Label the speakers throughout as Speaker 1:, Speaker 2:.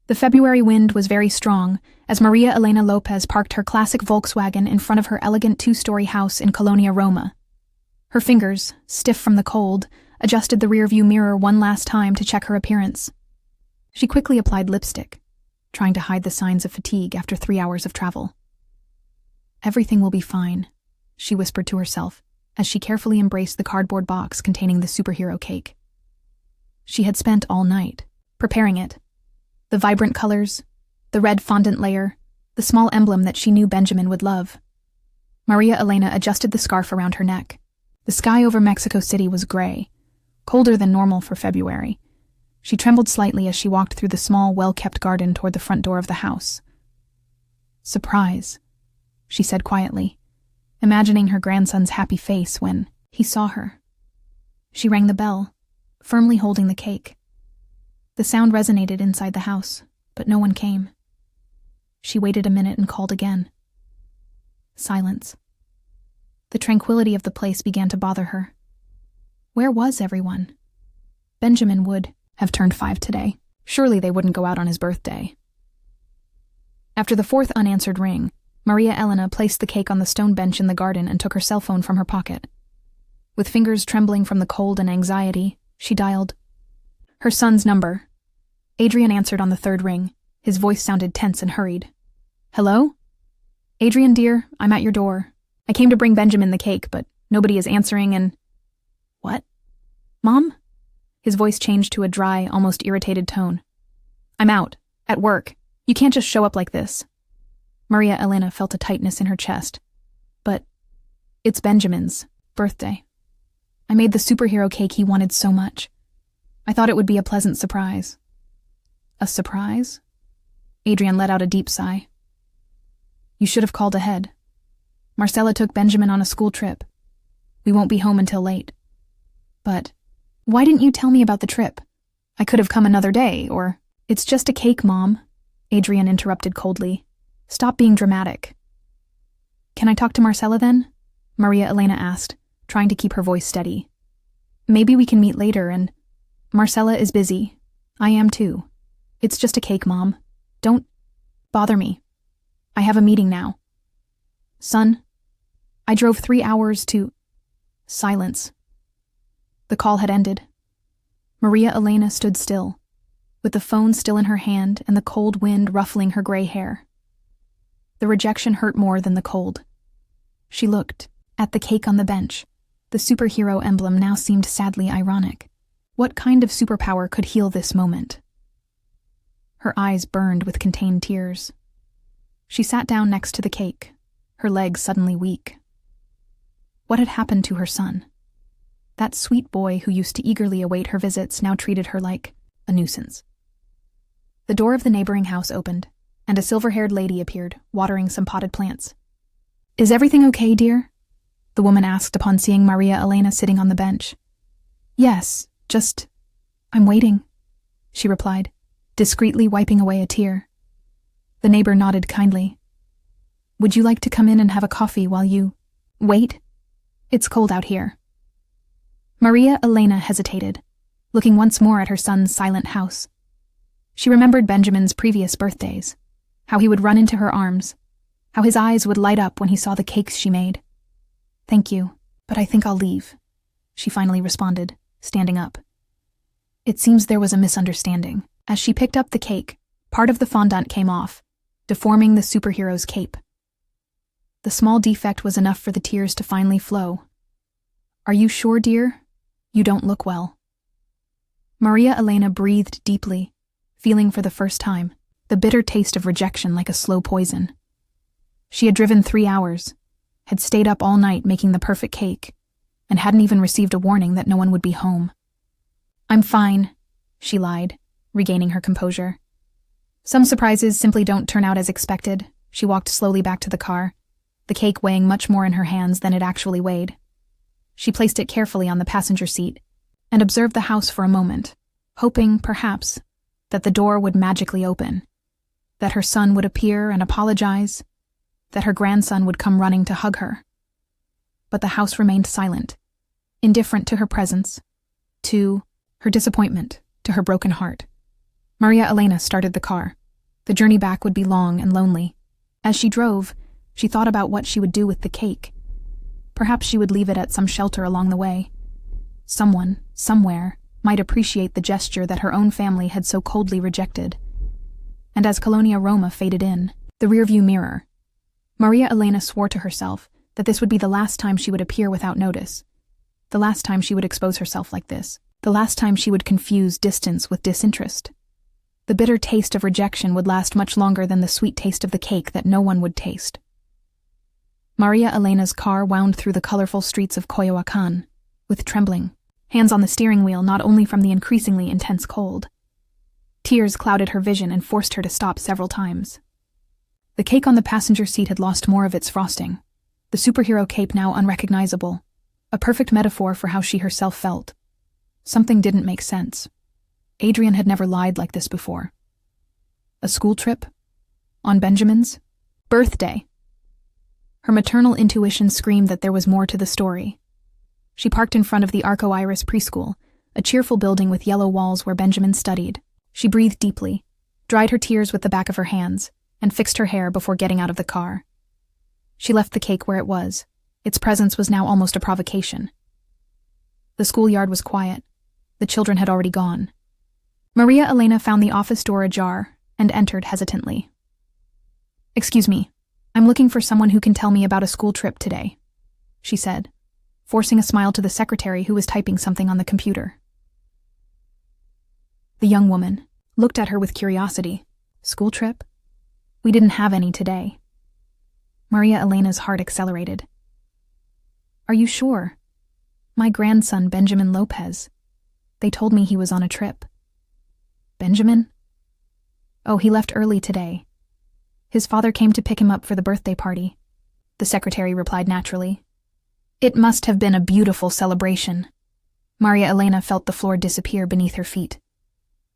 Speaker 1: The February wind was very strong as Maria Elena Lopez parked her classic Volkswagen in front of her elegant two-story house in Colonia Roma. Her fingers, stiff from the cold, adjusted the rearview mirror one last time to check her appearance. She quickly applied lipstick, trying to hide the signs of fatigue after 3 hours of travel. "Everything will be fine," she whispered to herself as she carefully embraced the cardboard box containing the superhero cake. She had spent all night preparing it. The vibrant colors, the red fondant layer, the small emblem that she knew Benjamin would love. Maria Elena adjusted the scarf around her neck. The sky over Mexico City was gray, colder than normal for February. She trembled slightly as she walked through the small, well-kept garden toward the front door of the house. "Surprise," she said quietly, imagining her grandson's happy face when he saw her. She rang the bell, firmly holding the cake. The sound resonated inside the house, but no one came. She waited a minute and called again. Silence. The tranquility of the place began to bother her. Where was everyone? Benjamin would have turned 5 today. Surely they wouldn't go out on his birthday. After the 4th unanswered ring, Maria Elena placed the cake on the stone bench in the garden and took her cell phone from her pocket. With fingers trembling from the cold and anxiety, she dialed her son's number. Adrian answered on the 3rd ring. His voice sounded tense and hurried. "Hello? Adrian, dear, I'm at your door. I came to bring Benjamin the cake, but nobody is answering and—" "What? Mom?" His voice changed to a dry, almost irritated tone. "I'm out. At work. You can't just show up like this." Maria Elena felt a tightness in her chest. "But it's Benjamin's birthday. I made the superhero cake he wanted so much. I thought it would be a pleasant surprise." "A surprise?" Adrian let out a deep sigh. "You should have called ahead. Marcella took Benjamin on a school trip. We won't be home until late." "But why didn't you tell me about the trip? I could have come another day, or—" "It's just a cake, Mom," Adrian interrupted coldly. "Stop being dramatic." "Can I talk to Marcella then?" Maria Elena asked, trying to keep her voice steady. "Maybe we can meet later and—" "Marcella is busy. I am too. It's just a cake, Mom. Don't bother me. I have a meeting now. Son, I drove 3 hours to—" Silence. The call had ended. Maria Elena stood still, with the phone still in her hand and the cold wind ruffling her gray hair. The rejection hurt more than the cold. She looked at the cake on the bench. The superhero emblem now seemed sadly ironic. What kind of superpower could heal this moment? Her eyes burned with contained tears. She sat down next to the cake, her legs suddenly weak. What had happened to her son? That sweet boy who used to eagerly await her visits now treated her like a nuisance. The door of the neighboring house opened, and a silver-haired lady appeared, watering some potted plants. "Is everything okay, dear?" the woman asked upon seeing Maria Elena sitting on the bench. "Yes, I'm waiting," she replied, discreetly wiping away a tear. The neighbor nodded kindly. "Would you like to come in and have a coffee while you wait? It's cold out here." Maria Elena hesitated, looking once more at her son's silent house. She remembered Benjamin's previous birthdays, how he would run into her arms, how his eyes would light up when he saw the cakes she made. "Thank you, but I think I'll leave," she finally responded, standing up. It seems there was a misunderstanding. As she picked up the cake, part of the fondant came off, deforming the superhero's cape. The small defect was enough for the tears to finally flow. "Are you sure, dear? You don't look well." Maria Elena breathed deeply, feeling for the first time the bitter taste of rejection like a slow poison. She had driven 3 hours, had stayed up all night making the perfect cake, and hadn't even received a warning that no one would be home. "I'm fine," she lied, regaining her composure. Some surprises simply don't turn out as expected. She walked slowly back to the car, the cake weighing much more in her hands than it actually weighed. She placed it carefully on the passenger seat and observed the house for a moment, hoping, perhaps, that the door would magically open, that her son would appear and apologize, that her grandson would come running to hug her. But the house remained silent, indifferent to her presence, to her disappointment, to her broken heart. Maria Elena started the car. The journey back would be long and lonely. As she drove, she thought about what she would do with the cake. Perhaps she would leave it at some shelter along the way. Someone, somewhere, might appreciate the gesture that her own family had so coldly rejected. And as Colonia Roma faded in, the rearview mirror, Maria Elena swore to herself that this would be the last time she would appear without notice. The last time she would expose herself like this. The last time she would confuse distance with disinterest. The bitter taste of rejection would last much longer than the sweet taste of the cake that no one would taste. Maria Elena's car wound through the colorful streets of Coyoacan, with trembling, hands on the steering wheel not only from the increasingly intense cold. Tears clouded her vision and forced her to stop several times. The cake on the passenger seat had lost more of its frosting, the superhero cape now unrecognizable, a perfect metaphor for how she herself felt. Something didn't make sense. Adrian had never lied like this before. A school trip? On Benjamin's birthday? Her maternal intuition screamed that there was more to the story. She parked in front of the Arco Iris preschool, a cheerful building with yellow walls where Benjamin studied. She breathed deeply, dried her tears with the back of her hands, and fixed her hair before getting out of the car. She left the cake where it was. Its presence was now almost a provocation. The schoolyard was quiet. The children had already gone. Maria Elena found the office door ajar and entered hesitantly. "Excuse me, I'm looking for someone who can tell me about a school trip today," she said, forcing a smile to the secretary who was typing something on the computer. The young woman looked at her with curiosity. "School trip? We didn't have any today." Maria Elena's heart accelerated. "Are you sure? My grandson, Benjamin Lopez. They told me he was on a trip." "Benjamin? Oh, he left early today. His father came to pick him up for the birthday party," the secretary replied naturally. "It must have been a beautiful celebration." Maria Elena felt the floor disappear beneath her feet.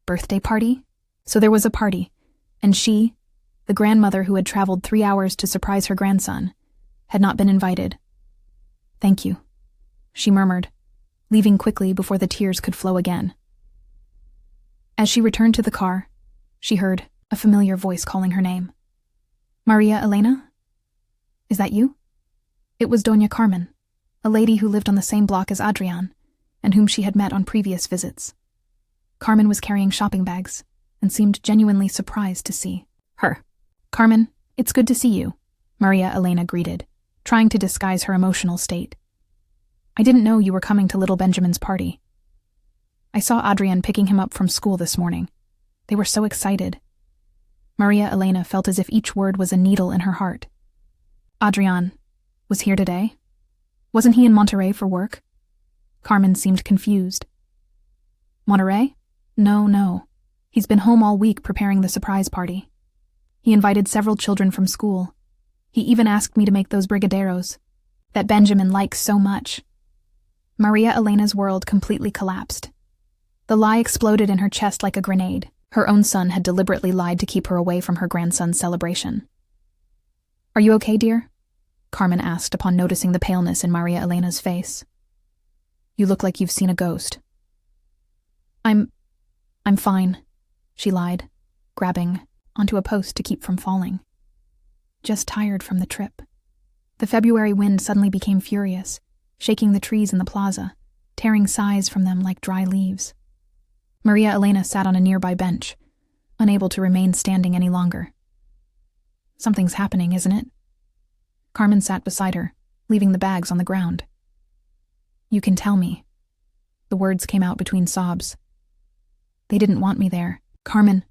Speaker 1: Birthday party? So there was a party, and she, the grandmother who had traveled 3 hours to surprise her grandson, had not been invited. "Thank you," she murmured, leaving quickly before the tears could flow again. As she returned to the car, she heard a familiar voice calling her name. "Maria Elena? Is that you?" It was Doña Carmen, a lady who lived on the same block as Adrian, and whom she had met on previous visits. Carmen was carrying shopping bags, and seemed genuinely surprised to see her. "Carmen, it's good to see you," Maria Elena greeted, trying to disguise her emotional state. "I didn't know you were coming to little Benjamin's party. I saw Adrian picking him up from school this morning. They were so excited." Maria Elena felt as if each word was a needle in her heart. "Adrian was here today? Wasn't he in Monterey for work?" Carmen seemed confused. "Monterey? No. He's been home all week preparing the surprise party. He invited several children from school. He even asked me to make those brigadeiros that Benjamin likes so much." Maria Elena's world completely collapsed. The lie exploded in her chest like a grenade. Her own son had deliberately lied to keep her away from her grandson's celebration. "Are you okay, dear?" Carmen asked upon noticing the paleness in Maria Elena's face. "You look like you've seen a ghost." I'm fine," she lied, grabbing onto a post to keep from falling. "Just tired from the trip." The February wind suddenly became furious, shaking the trees in the plaza, tearing sighs from them like dry leaves. Maria Elena sat on a nearby bench, unable to remain standing any longer. "Something's happening, isn't it?" Carmen sat beside her, leaving the bags on the ground. "You can tell me." The words came out between sobs. "They didn't want me there. Carmen,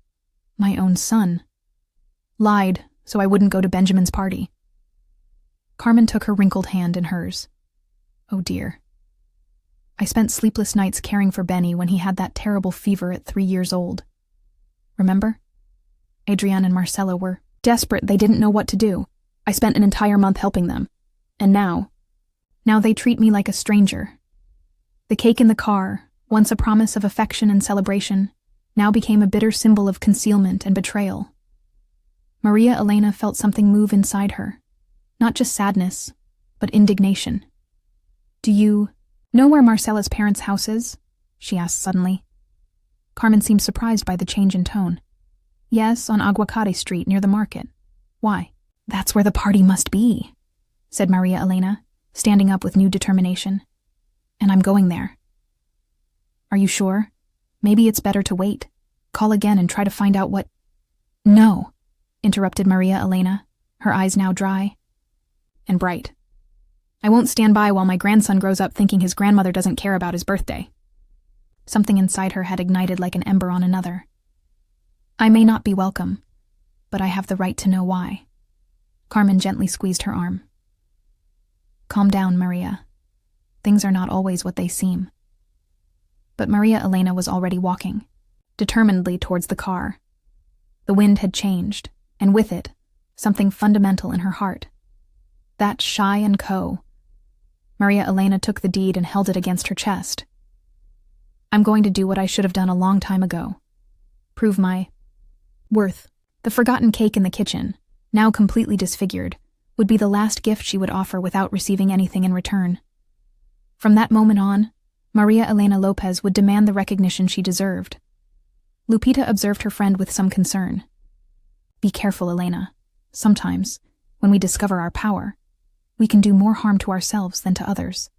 Speaker 1: my own son, lied so I wouldn't go to Benjamin's party." Carmen took her wrinkled hand in hers. "Oh dear. I spent sleepless nights caring for Benny when he had that terrible fever at 3 years old. Remember? Adrian and Marcella were desperate. They didn't know what to do. I spent an entire month helping them. And now they treat me like a stranger. The cake in the car, once a promise of affection and celebration, now became a bitter symbol of concealment and betrayal." Maria Elena felt something move inside her. Not just sadness, but indignation. "Do you know where Marcella's parents' house is?" she asked suddenly. Carmen seemed surprised by the change in tone. Yes, on Aguacate Street near the market. Why? That's where the party must be, said Maria Elena, standing up with new determination. And I'm going there. Are you sure? Maybe it's better to wait. Call again and try to find out what— No, interrupted Maria Elena, her eyes now dry and bright. I won't stand by while my grandson grows up thinking his grandmother doesn't care about his birthday. Something inside her had ignited like an ember on another. I may not be welcome, but I have the right to know why. Carmen gently squeezed her arm. Calm down, Maria. Things are not always what they seem. But Maria Elena was already walking, determinedly towards the car. The wind had changed, and with it, something fundamental in her heart. That Shy and Co. Maria Elena took the deed and held it against her chest. I'm going to do what I should have done a long time ago. Prove my worth. The forgotten cake in the kitchen, now completely disfigured, would be the last gift she would offer without receiving anything in return. From that moment on, Maria Elena Lopez would demand the recognition she deserved. Lupita observed her friend with some concern. Be careful, Elena. Sometimes, when we discover our power, we can do more harm to ourselves than to others.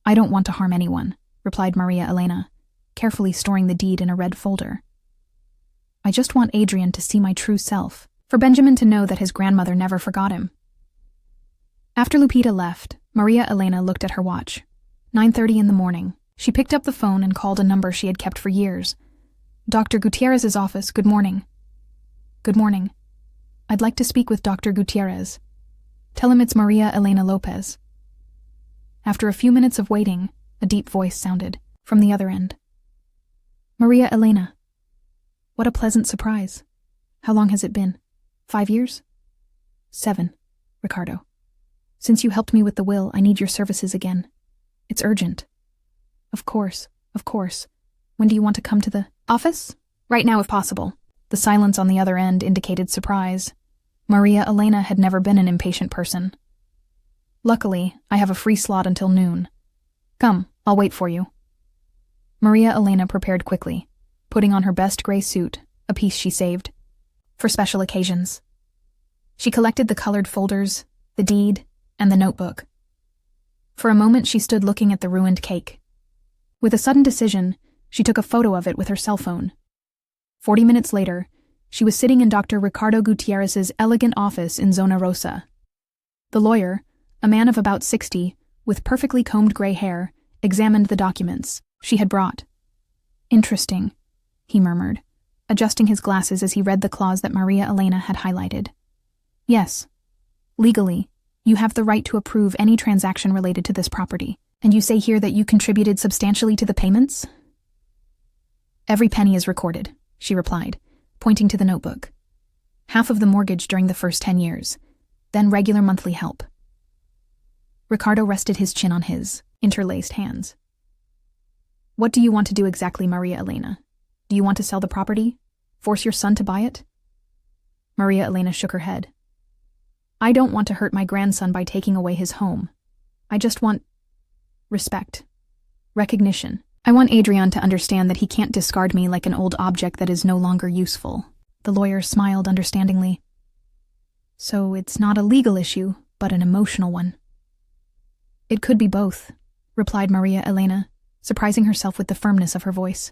Speaker 1: I don't want to harm anyone, replied Maria Elena, carefully storing the deed in a red folder. I just want Adrian to see my true self, for Benjamin to know that his grandmother never forgot him. After Lupita left, Maria Elena looked at her watch. 9:30 in the morning. She picked up the phone and called a number she had kept for years. Dr. Gutierrez's office, good morning. Good morning. I'd like to speak with Dr. Gutierrez. Tell him it's Maria Elena Lopez. After a few minutes of waiting, a deep voice sounded from the other end. Maria Elena. What a pleasant surprise. How long has it been? 5 years? 7, Ricardo. Since you helped me with the will, I need your services again. It's urgent. Of course. When do you want to come to the office? Right now, if possible. The silence on the other end indicated surprise. Maria Elena had never been an impatient person. Luckily, I have a free slot until noon. Come, I'll wait for you. Maria Elena prepared quickly, putting on her best gray suit, a piece she saved for special occasions. She collected the colored folders, the deed, and the notebook. For a moment, she stood looking at the ruined cake. With a sudden decision, she took a photo of it with her cell phone. 40 minutes later, she was sitting in Dr. Ricardo Gutierrez's elegant office in Zona Rosa. The lawyer, a man of about 60, with perfectly combed gray hair, examined the documents she had brought. Interesting, he murmured, adjusting his glasses as he read the clause that Maria Elena had highlighted. Yes. Legally, you have the right to approve any transaction related to this property, and you say here that you contributed substantially to the payments? Every penny is recorded, she replied, pointing to the notebook. Half of the mortgage during the first 10 years, then regular monthly help. Ricardo rested his chin on his interlaced hands. What do you want to do exactly, Maria Elena? Do you want to sell the property? Force your son to buy it? Maria Elena shook her head. I don't want to hurt my grandson by taking away his home. I just want respect, recognition. I want Adrian to understand that he can't discard me like an old object that is no longer useful. The lawyer smiled understandingly. So it's not a legal issue, but an emotional one. It could be both, replied Maria Elena, surprising herself with the firmness of her voice.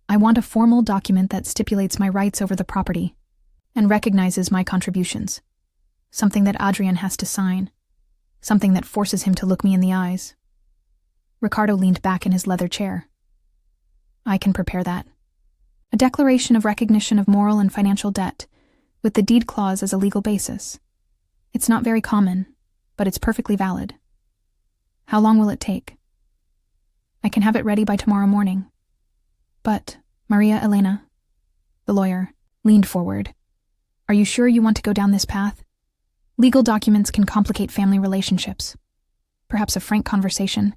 Speaker 1: I want a formal document that stipulates my rights over the property and recognizes my contributions. Something that Adrian has to sign. Something that forces him to look me in the eyes. Ricardo leaned back in his leather chair. I can prepare that. A declaration of recognition of moral and financial debt, with the deed clause as a legal basis. It's not very common, but it's perfectly valid. How long will it take? I can have it ready by tomorrow morning. But, Maria Elena, the lawyer, leaned forward. Are you sure you want to go down this path? Legal documents can complicate family relationships. Perhaps a frank conversation.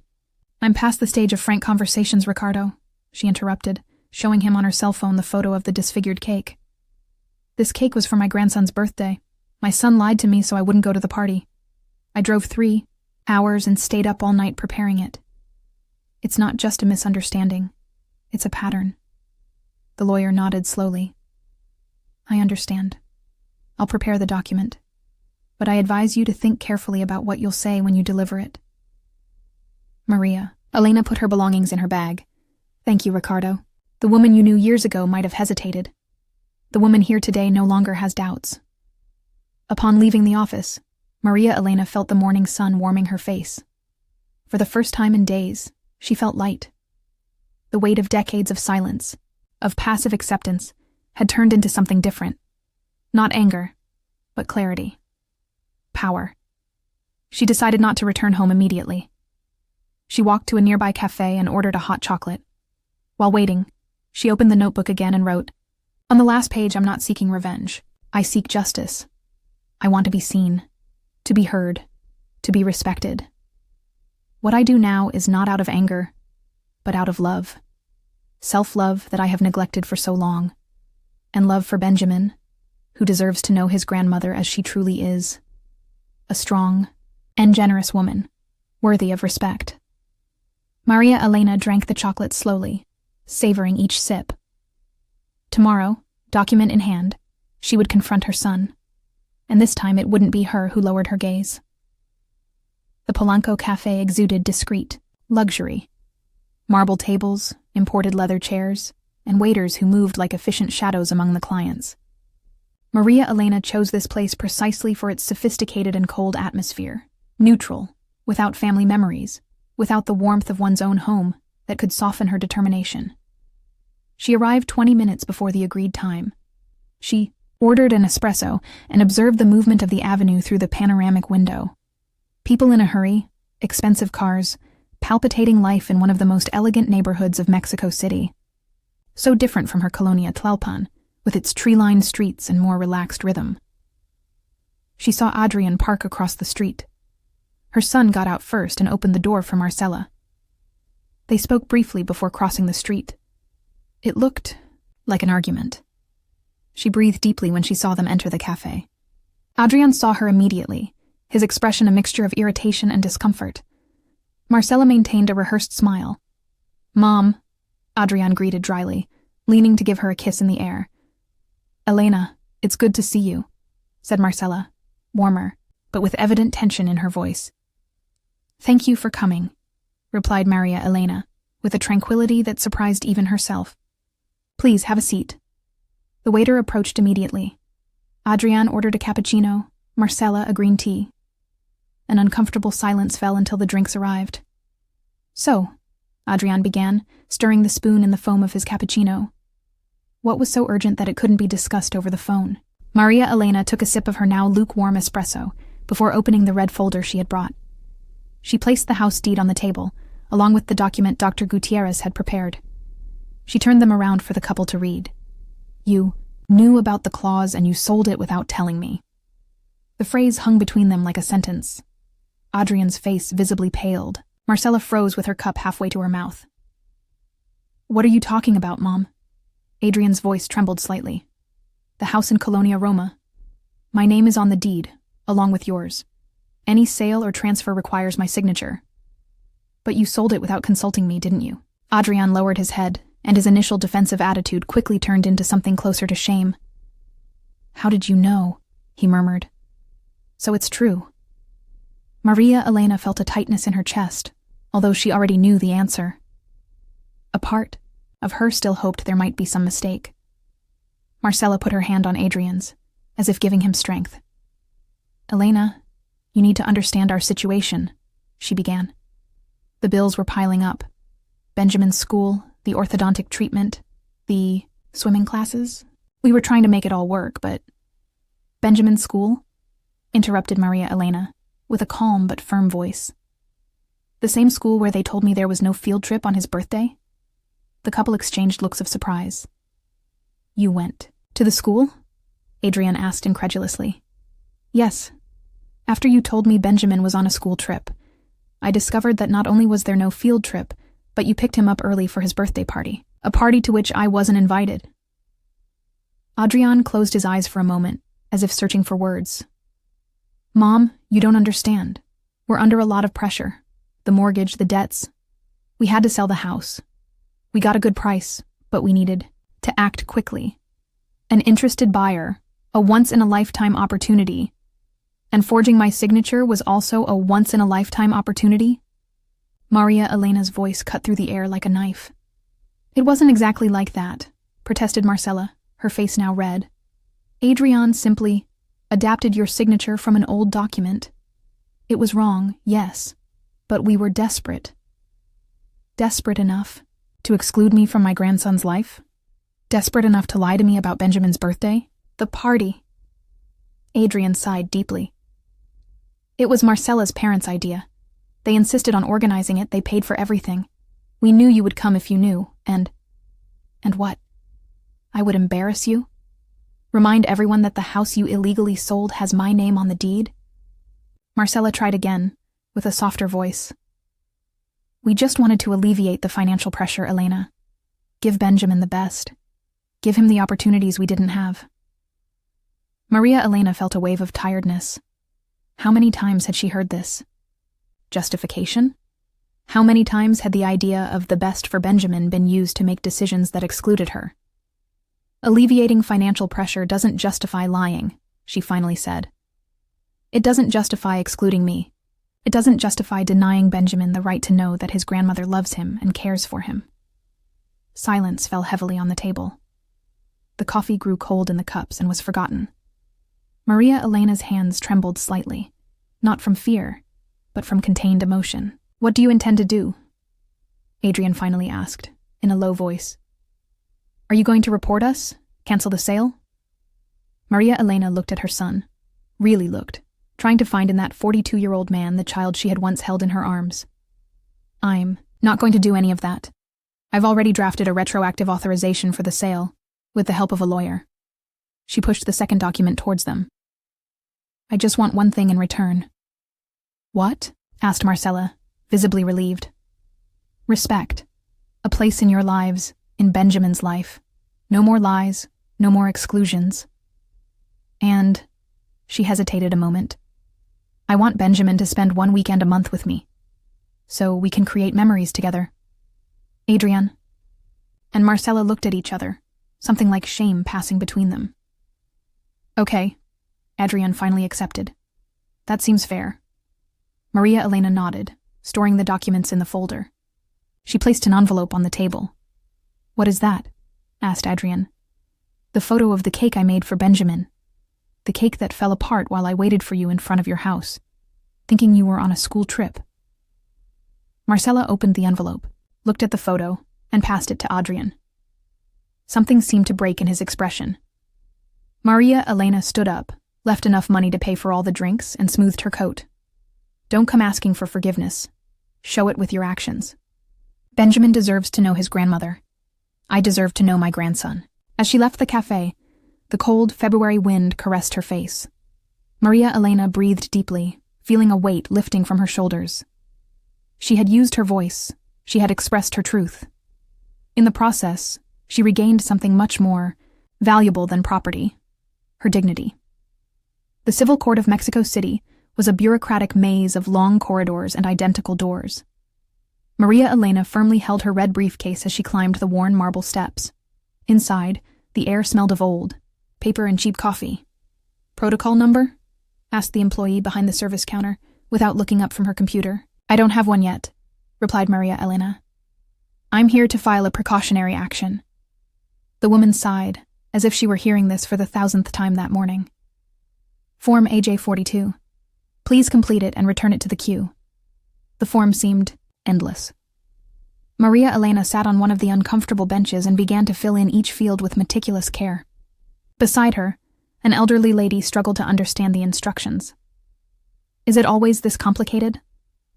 Speaker 1: I'm past the stage of frank conversations, Ricardo, she interrupted, showing him on her cell phone the photo of the disfigured cake. This cake was for my grandson's birthday. My son lied to me so I wouldn't go to the party. I drove 3 hours and stayed up all night preparing it. It's not just a misunderstanding. It's a pattern. The lawyer nodded slowly. I understand. I'll prepare the document, but I advise you to think carefully about what you'll say when you deliver it. Maria. Elena put her belongings in her bag. Thank you, Ricardo. The woman you knew years ago might have hesitated. The woman here today no longer has doubts. Upon leaving the office, Maria Elena felt the morning sun warming her face. For the first time in days, she felt light. The weight of decades of silence, of passive acceptance, had turned into something different. Not anger, but clarity. Power. She decided not to return home immediately. She walked to a nearby cafe and ordered a hot chocolate. While waiting, she opened the notebook again and wrote, On the last page, I'm not seeking revenge. I seek justice. I want to be seen, to be heard, to be respected. What I do now is not out of anger, but out of love. Self-love that I have neglected for so long, and love for Benjamin, who deserves to know his grandmother as she truly is. A strong and generous woman, worthy of respect. Maria Elena drank the chocolate slowly, savoring each sip. Tomorrow, document in hand, she would confront her son, and this time it wouldn't be her who lowered her gaze. The Polanco Cafe exuded discreet luxury. Marble tables, imported leather chairs, and waiters who moved like efficient shadows among the clients. Maria Elena chose this place precisely for its sophisticated and cold atmosphere, neutral, without family memories, without the warmth of one's own home that could soften her determination. She arrived 20 minutes before the agreed time. She ordered an espresso and observed the movement of the avenue through the panoramic window. People in a hurry, expensive cars, palpitating life in one of the most elegant neighborhoods of Mexico City. So different from her colonia Tlalpan, with its tree-lined streets and more relaxed rhythm. She saw Adrian park across the street. Her son got out first and opened the door for Marcela. They spoke briefly before crossing the street. It looked like an argument. She breathed deeply when she saw them enter the cafe. Adrian saw her immediately, his expression a mixture of irritation and discomfort. Marcela maintained a rehearsed smile. "Mom," Adrian greeted dryly, leaning to give her a kiss in the air. "Elena, it's good to see you," said Marcela, warmer, but with evident tension in her voice. "Thank you for coming," replied Maria Elena, with a tranquility that surprised even herself. "Please have a seat." The waiter approached immediately. Adrian ordered a cappuccino, Marcela a green tea. An uncomfortable silence fell until the drinks arrived. "So," Adrian began, stirring the spoon in the foam of his cappuccino. What was so urgent that it couldn't be discussed over the phone? Maria Elena took a sip of her now lukewarm espresso before opening the red folder she had brought. She placed the house deed on the table, along with the document Dr. Gutierrez had prepared. She turned them around for the couple to read. "You knew about the clause and you sold it without telling me." The phrase hung between them like a sentence. Adrian's face visibly paled. Marcela froze with her cup halfway to her mouth. "What are you talking about, Mom?" Adrian's voice trembled slightly. "The house in Colonia Roma. My name is on the deed, along with yours. Any sale or transfer requires my signature. But you sold it without consulting me, didn't you?" Adrian lowered his head, and his initial defensive attitude quickly turned into something closer to shame. "How did you know?" he murmured. "So it's true." Maria Elena felt a tightness in her chest, although she already knew the answer. A part of her still hoped there might be some mistake. Marcela put her hand on Adrian's, as if giving him strength. "Elena, you need to understand our situation," she began. The bills were piling up. Benjamin's school, the orthodontic treatment, the swimming classes. We were trying to make it all work, but... "Benjamin's school?" interrupted Maria Elena, with a calm but firm voice. "The same school where they told me there was no field trip on his birthday?" The couple exchanged looks of surprise. "You went to the school?" Adrian asked incredulously. "Yes. After you told me Benjamin was on a school trip, I discovered that not only was there no field trip, but you picked him up early for his birthday party, a party to which I wasn't invited." Adrian closed his eyes for a moment, as if searching for words. "Mom, you don't understand. We're under a lot of pressure. The mortgage, the debts. We had to sell the house. We got a good price, but we needed to act quickly. An interested buyer, a once-in-a-lifetime opportunity. And forging my signature was also a once-in-a-lifetime opportunity? Maria Elena's voice cut through the air like a knife. It wasn't exactly like that, protested Marcella, her face now red. Adrian simply adapted your signature from an old document. It was wrong, yes, but we were desperate. Desperate enough to exclude me from my grandson's life? Desperate enough to lie to me about Benjamin's birthday? The party? Adrian sighed deeply. It was Marcella's parents' idea. They insisted on organizing it, they paid for everything. We knew you would come if you knew, and what? I would embarrass you? Remind everyone that the house you illegally sold has my name on the deed? Marcella tried again, with a softer voice. We just wanted to alleviate the financial pressure, Elena. Give Benjamin the best. Give him the opportunities we didn't have. Maria Elena felt a wave of tiredness. How many times had she heard this? Justification? How many times had the idea of the best for Benjamin been used to make decisions that excluded her? Alleviating financial pressure doesn't justify lying, she finally said. It doesn't justify excluding me. It doesn't justify denying Benjamin the right to know that his grandmother loves him and cares for him. Silence fell heavily on the table. The coffee grew cold in the cups and was forgotten. Maria Elena's hands trembled slightly, not from fear, but from contained emotion. What do you intend to do? Adrian finally asked, in a low voice. Are you going to report us? Cancel the sale? Maria Elena looked at her son. Really looked, trying to find in that 42-year-old man the child she had once held in her arms. I'm not going to do any of that. I've already drafted a retroactive authorization for the sale, with the help of a lawyer. She pushed the second document towards them. I just want one thing in return. What? Asked Marcella, visibly relieved. Respect. A place in your lives, in Benjamin's life. No more lies, no more exclusions. And, she hesitated a moment, I want Benjamin to spend 1 weekend a month with me, so we can create memories together. Adrian. And Marcella looked at each other, something like shame passing between them. Okay, Adrian finally accepted. That seems fair. Maria Elena nodded, storing the documents in the folder. She placed an envelope on the table. What is that? Asked Adrian. The photo of the cake I made for Benjamin. The cake that fell apart while I waited for you in front of your house, thinking you were on a school trip. Marcella opened the envelope, looked at the photo, and passed it to Adrian. Something seemed to break in his expression. Maria Elena stood up, left enough money to pay for all the drinks, and smoothed her coat. Don't come asking for forgiveness. Show it with your actions. Benjamin deserves to know his grandmother. I deserve to know my grandson. As she left the cafe, the cold February wind caressed her face. Maria Elena breathed deeply, feeling a weight lifting from her shoulders. She had used her voice. She had expressed her truth. In the process, she regained something much more valuable than property: her dignity. The Civil Court of Mexico City was a bureaucratic maze of long corridors and identical doors. Maria Elena firmly held her red briefcase as she climbed the worn marble steps. Inside, the air smelled of old, paper and cheap coffee. Protocol number? Asked the employee behind the service counter, without looking up from her computer. I don't have one yet, replied Maria Elena. I'm here to file a precautionary action. The woman sighed, as if she were hearing this for the 1,000th time that morning. Form AJ-42. Please complete it and return it to the queue. The form seemed endless. Maria Elena sat on one of the uncomfortable benches and began to fill in each field with meticulous care. Beside her, an elderly lady struggled to understand the instructions. Is it always this complicated?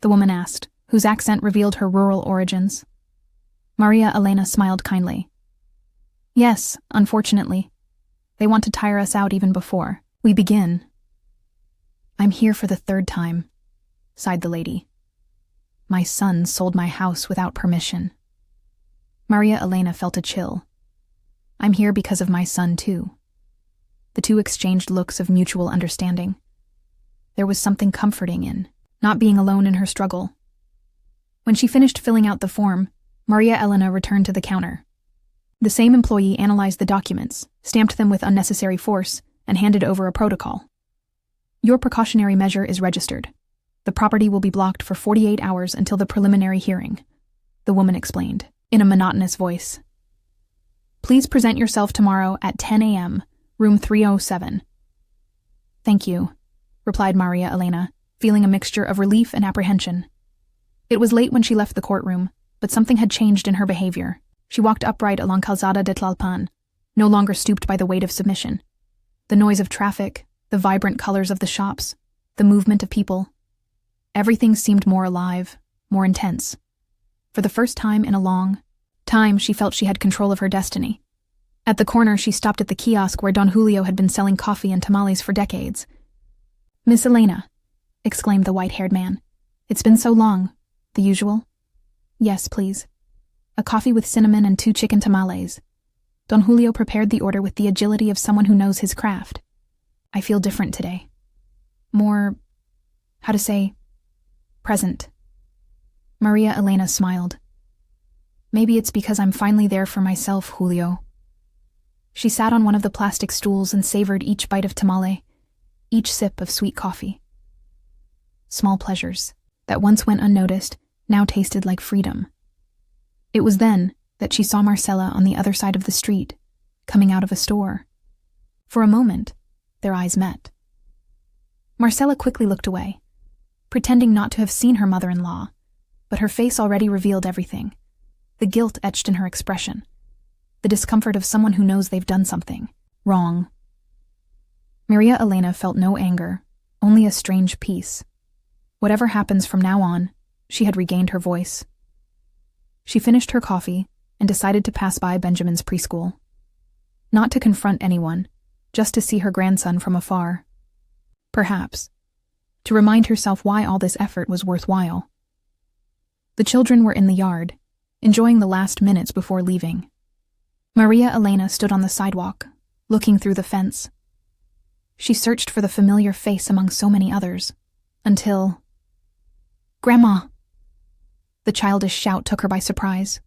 Speaker 1: The woman asked, whose accent revealed her rural origins. Maria Elena smiled kindly. Yes, unfortunately. They want to tire us out even before we begin. I'm here for the 3rd time, sighed the lady. My son sold my house without permission. Maria Elena felt a chill. I'm here because of my son, too. The two exchanged looks of mutual understanding. There was something comforting in not being alone in her struggle. When she finished filling out the form, Maria Elena returned to the counter. The same employee analyzed the documents, stamped them with unnecessary force, and handed over a protocol. Your precautionary measure is registered. The property will be blocked for 48 hours until the preliminary hearing, the woman explained, in a monotonous voice. Please present yourself tomorrow at 10 a.m., room 307. Thank you, replied Maria Elena, feeling a mixture of relief and apprehension. It was late when she left the courtroom, but something had changed in her behavior. She walked upright along Calzada de Tlalpan, no longer stooped by the weight of submission. The noise of traffic, the vibrant colors of the shops, the movement of people. Everything seemed more alive, more intense. For the first time in a long time, she felt she had control of her destiny. At the corner, she stopped at the kiosk where Don Julio had been selling coffee and tamales for decades. Miss Elena, exclaimed the white-haired man. It's been so long. The usual? Yes, please. A coffee with cinnamon and 2 chicken tamales. Don Julio prepared the order with the agility of someone who knows his craft. I feel different today. More, present. Maria Elena smiled. Maybe it's because I'm finally there for myself, Julio. She sat on one of the plastic stools and savored each bite of tamale, each sip of sweet coffee. Small pleasures that once went unnoticed now tasted like freedom. It was then that she saw Marcella on the other side of the street, coming out of a store. For a moment, their eyes met. Marcella quickly looked away, pretending not to have seen her mother-in-law, but her face already revealed everything. The guilt etched in her expression. The discomfort of someone who knows they've done something wrong. Maria Elena felt no anger, only a strange peace. Whatever happens from now on, she had regained her voice. She finished her coffee and decided to pass by Benjamin's preschool. Not to confront anyone, just to see her grandson from afar. Perhaps to remind herself why all this effort was worthwhile. The children were in the yard, enjoying the last minutes before leaving. Maria Elena stood on the sidewalk, looking through the fence. She searched for the familiar face among so many others, until... Grandma! The childish shout took her by surprise.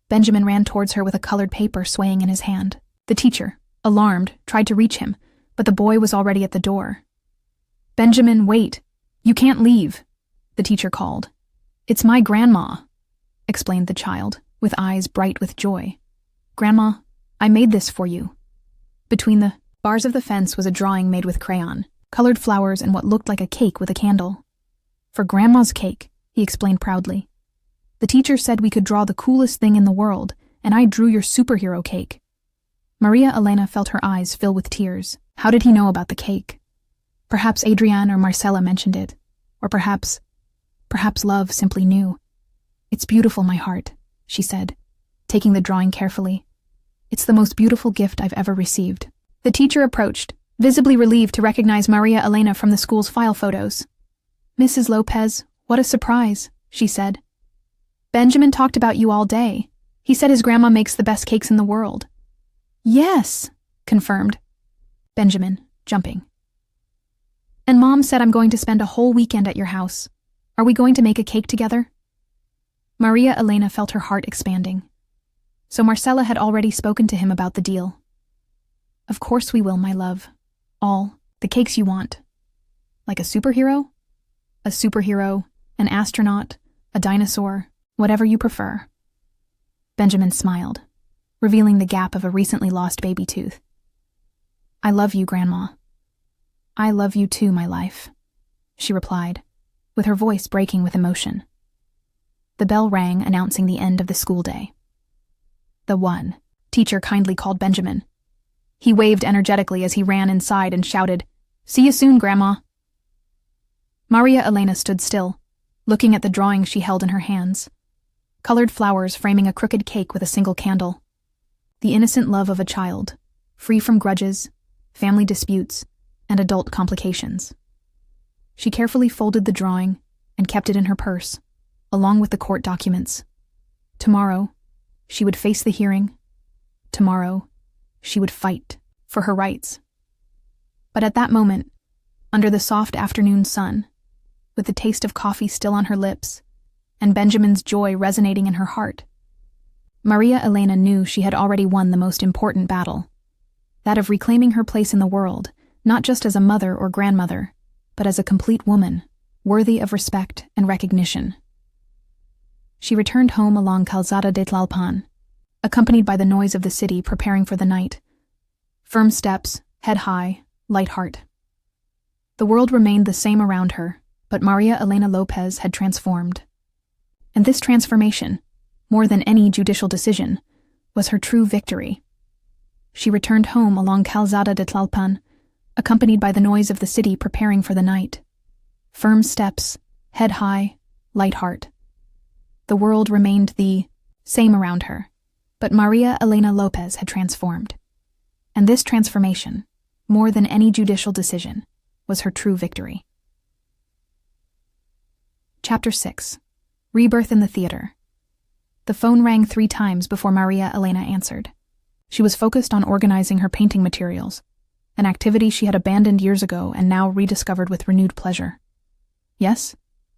Speaker 1: Benjamin ran towards her with a colored paper swaying in his hand. The teacher, alarmed, tried to reach him, but the boy was already at the door. Benjamin, wait! You can't leave! The teacher called. It's my grandma, explained the child, with eyes bright with joy. Grandma, I made this for you. Between the bars of the fence was a drawing made with crayon, colored flowers and what looked like a cake with a candle. For Grandma's cake, he explained proudly. The teacher said we could draw the coolest thing in the world, and I drew your superhero cake. Maria Elena felt her eyes fill with tears. How did he know about the cake? Perhaps Adrienne or Marcella mentioned it. Or perhaps love simply knew. It's beautiful, my heart, she said, taking the drawing carefully. It's the most beautiful gift I've ever received. The teacher approached, visibly relieved to recognize Maria Elena from the school's file photos. Mrs. Lopez, what a surprise, she said. Benjamin talked about you all day. He said his grandma makes the best cakes in the world. Yes, confirmed Benjamin, jumping. And Mom said I'm going to spend a whole weekend at your house. Are we going to make a cake together? Maria Elena felt her heart expanding. So Marcella had already spoken to him about the deal. Of course we will, my love. All the cakes you want. Like a superhero? A superhero, an astronaut, a dinosaur, whatever you prefer. Benjamin smiled, revealing the gap of a recently lost baby tooth. I love you, Grandma. I love you too, my life, she replied, with her voice breaking with emotion. The bell rang, announcing the end of the school day. The one, teacher kindly called Benjamin. He waved energetically as he ran inside and shouted, See you soon, Grandma. Maria Elena stood still, looking at the drawing she held in her hands. Colored flowers framing a crooked cake with a single candle. The innocent love of a child, free from grudges, family disputes, and adult complications. She carefully folded the drawing and kept it in her purse, along with the court documents. Tomorrow, she would face the hearing. Tomorrow, she would fight for her rights. But at that moment, under the soft afternoon sun, with the taste of coffee still on her lips, and Benjamin's joy resonating in her heart, Maria Elena knew she had already won the most important battle, that of reclaiming her place in the world, not just as a mother or grandmother, but as a complete woman, worthy of respect and recognition. She returned home along Calzada de Tlalpan, accompanied by the noise of the city preparing for the night. Firm steps, head high, light heart. The world remained the same around her, but Maria Elena Lopez had transformed. And this transformation, more than any judicial decision, was her true victory. She returned home along Calzada de Tlalpan, accompanied by the noise of the city preparing for the night. Firm steps, head high, light heart. The world remained the same around her, but Maria Elena Lopez had transformed. And this transformation, more than any judicial decision, was her true victory. Chapter 6. Rebirth in the Theater. The phone rang 3 times before Maria Elena answered. She was focused on organizing her painting materials, an activity she had abandoned years ago and now rediscovered with renewed pleasure. "Yes?"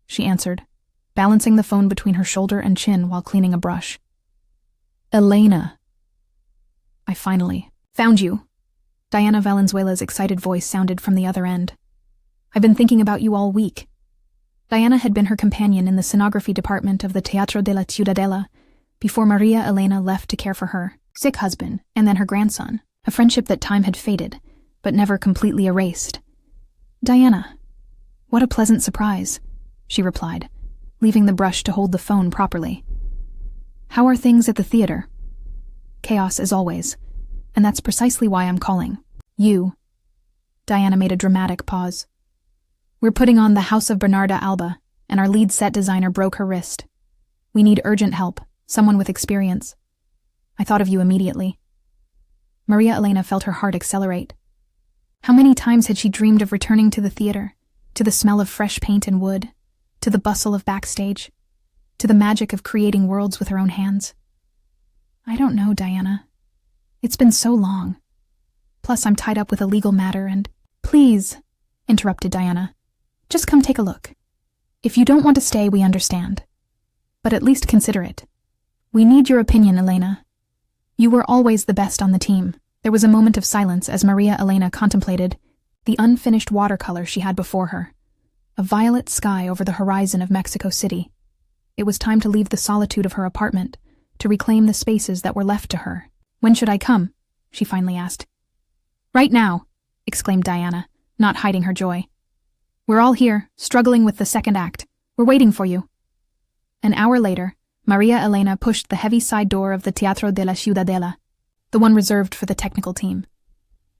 Speaker 1: she answered, balancing the phone between her shoulder and chin while cleaning a brush. "Elena." "I finally found you." Diana Valenzuela's excited voice sounded from the other end. "I've been thinking about you all week." Diana had been her companion in the scenography department of the Teatro de la Ciudadela before Maria Elena left to care for her sick husband and then her grandson, a friendship that time had faded, but never completely erased. "Diana, what a pleasant surprise," she replied, leaving the brush to hold the phone properly. "How are things at the theater?" "Chaos as always, and that's precisely why I'm calling. You." Diana made a dramatic pause. "We're putting on The House of Bernarda Alba, and our lead set designer broke her wrist. We need urgent help, someone with experience. I thought of you immediately." Maria Elena felt her heart accelerate. How many times had she dreamed of returning to the theater, to the smell of fresh paint and wood, to the bustle of backstage, to the magic of creating worlds with her own hands? "I don't know, Diana. It's been so long. Plus, I'm tied up with a legal matter and—" "Please," interrupted Diana. "Just come take a look. If you don't want to stay, we understand. But at least consider it. We need your opinion, Elena. You were always the best on the team." There was a moment of silence as Maria Elena contemplated the unfinished watercolor she had before her, a violet sky over the horizon of Mexico City. It was time to leave the solitude of her apartment, to reclaim the spaces that were left to her. "When should I come?" she finally asked. "Right now," exclaimed Diana, not hiding her joy. "We're all here, struggling with the second act. We're waiting for you." An hour later, Maria Elena pushed the heavy side door of the Teatro de la Ciudadela, the one reserved for the technical team.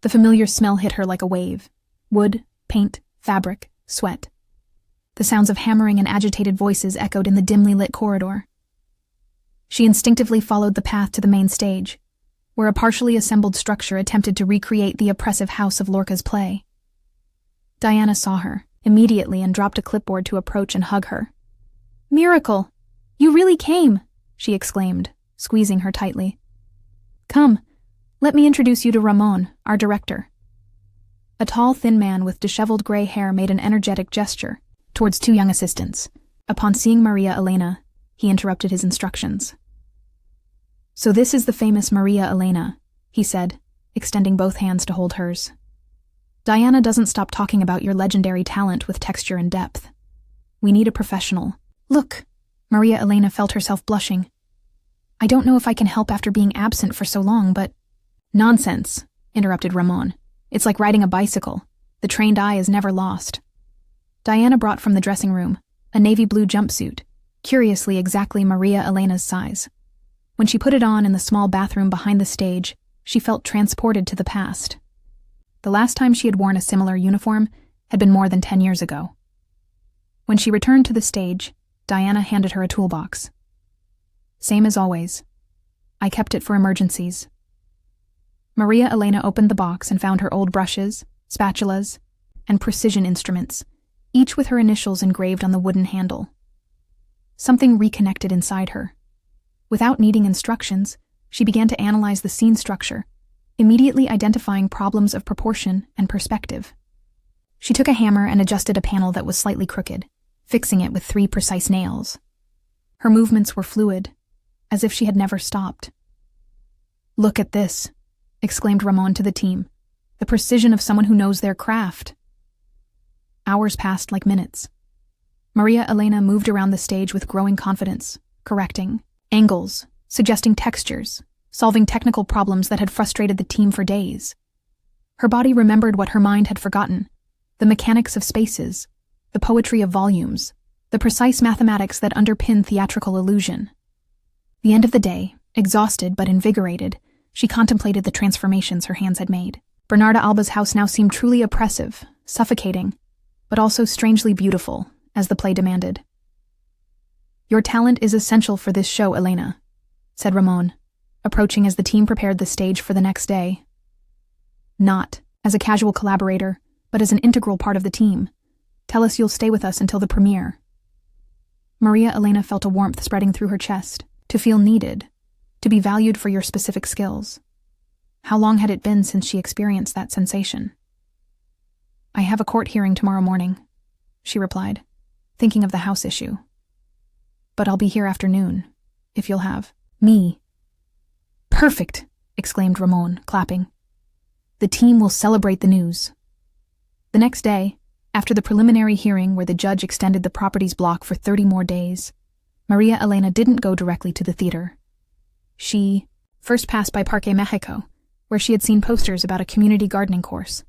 Speaker 1: The familiar smell hit her like a wave. Wood, paint, fabric, sweat. The sounds of hammering and agitated voices echoed in the dimly lit corridor. She instinctively followed the path to the main stage, where a partially assembled structure attempted to recreate the oppressive house of Lorca's play. Diana saw her immediately and dropped a clipboard to approach and hug her. "Miracle! You really came!" she exclaimed, squeezing her tightly. "Come, let me introduce you to Ramon, our director." A tall, thin man with disheveled gray hair made an energetic gesture towards 2 young assistants. Upon seeing Maria Elena, he interrupted his instructions. "So this is the famous Maria Elena," he said, extending both hands to hold hers. "Diana doesn't stop talking about your legendary talent with texture and depth. We need a professional." "Look," Maria Elena felt herself blushing. "I don't know if I can help after being absent for so long, but—" "Nonsense," interrupted Ramon. "It's like riding a bicycle. The trained eye is never lost." Diana brought from the dressing room a navy blue jumpsuit, curiously exactly Maria Elena's size. When she put it on in the small bathroom behind the stage, she felt transported to the past. The last time she had worn a similar uniform had been more than 10 years ago. When she returned to the stage, Diana handed her a toolbox. "Same as always. I kept it for emergencies." Maria Elena opened the box and found her old brushes, spatulas, and precision instruments, each with her initials engraved on the wooden handle. Something reconnected inside her. Without needing instructions, she began to analyze the scene structure, immediately identifying problems of proportion and perspective. She took a hammer and adjusted a panel that was slightly crooked, fixing it with 3 precise nails. Her movements were fluid, as if she had never stopped. "Look at this," exclaimed Ramon to the team. "The precision of someone who knows their craft." Hours passed like minutes. Maria Elena moved around the stage with growing confidence, correcting angles, suggesting textures, solving technical problems that had frustrated the team for days. Her body remembered what her mind had forgotten: the mechanics of spaces, the poetry of volumes, the precise mathematics that underpin theatrical illusion. The end of the day, exhausted but invigorated, she contemplated the transformations her hands had made. Bernarda Alba's house now seemed truly oppressive, suffocating, but also strangely beautiful, as the play demanded. "Your talent is essential for this show, Elena," said Ramon, approaching as the team prepared the stage for the next day. "Not as a casual collaborator, but as an integral part of the team. Tell us you'll stay with us until the premiere." Maria Elena felt a warmth spreading through her chest, to feel needed, to be valued for your specific skills. How long had it been since she experienced that sensation? "I have a court hearing tomorrow morning," she replied, thinking of the house issue. "But I'll be here after noon, if you'll have me." "Perfect," exclaimed Ramon, clapping. "The team will celebrate the news." The next day, after the preliminary hearing where the judge extended the property's block for 30 more days, Maria Elena didn't go directly to the theater. She first passed by Parque Mexico, where she had seen posters about a community gardening course.